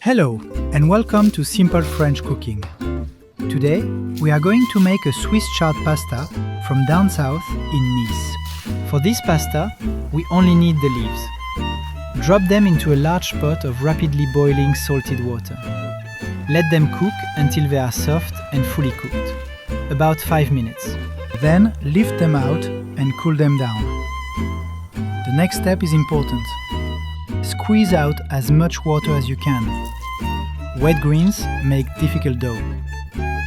Hello and welcome to Simple French Cooking. Today we are going to make a Swiss chard pasta from down south in Nice. For this pasta we only need the leaves. Drop them into a large pot of rapidly boiling salted water. Let them cook until they are soft and fully cooked, about 5 minutes. Then lift them out and cool them down. The next step is important. Squeeze out as much water as you can. Wet greens make difficult dough.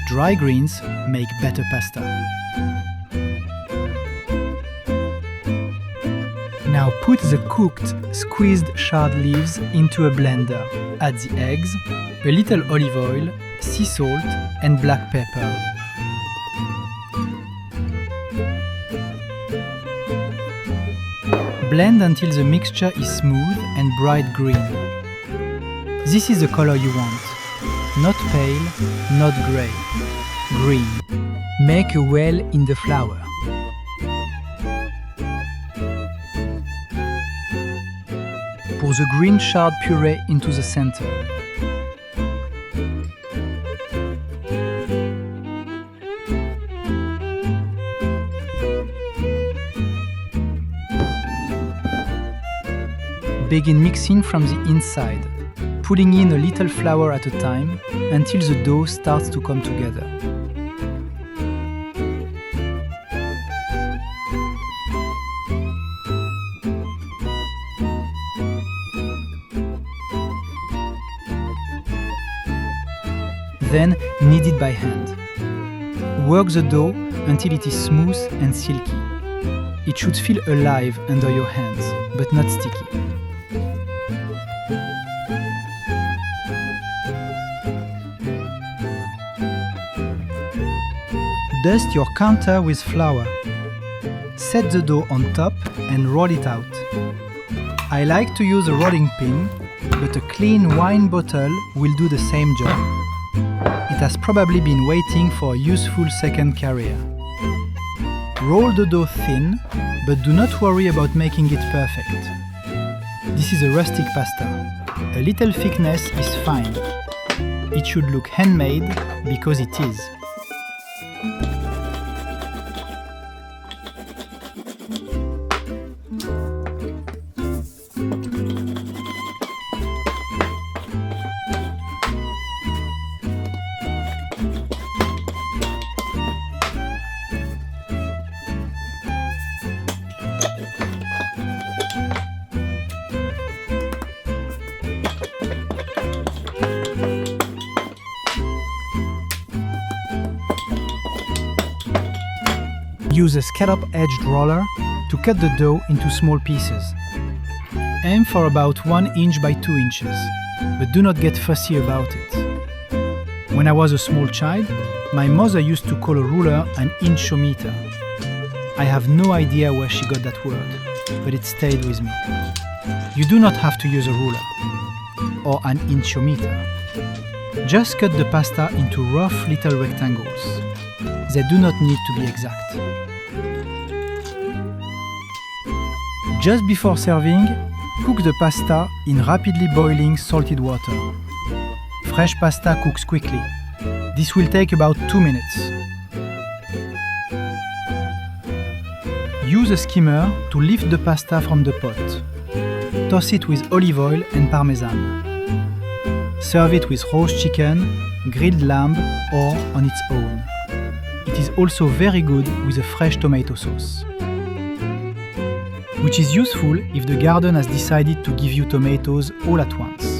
Dry greens make better pasta. Now put the cooked, squeezed chard leaves into a blender. Add the eggs, a little olive oil, sea salt and black pepper. Blend until the mixture is smooth and bright green. This is the color you want. Not pale, not grey. Green. Make a well in the flour. Pour the green chard puree into the center. Begin mixing from the inside, putting in a little flour at a time until the dough starts to come together. Then knead it by hand. Work the dough until it is smooth and silky. It should feel alive under your hands, but not sticky. Dust your counter with flour. Set the dough on top and roll it out. I like to use a rolling pin, but a clean wine bottle will do the same job. It has probably been waiting for a useful second career. Roll the dough thin, but do not worry about making it perfect. This is a rustic pasta. A little thickness is fine. It should look handmade because it is. Use a scallop-edged roller to cut the dough into small pieces. Aim for about 1 inch by 2 inches, but do not get fussy about it. When I was a small child, my mother used to call a ruler an inchometer. I have no idea where she got that word, but it stayed with me. You do not have to use a ruler or an inchometer. Just cut the pasta into rough little rectangles. They do not need to be exact. Just before serving, cook the pasta in rapidly boiling salted water. Fresh pasta cooks quickly. This will take about 2 minutes. Use a skimmer to lift the pasta from the pot. Toss it with olive oil and Parmesan. Serve it with roast chicken, grilled lamb, or on its own. It is also very good with a fresh tomato sauce, which is useful if the garden has decided to give you tomatoes all at once.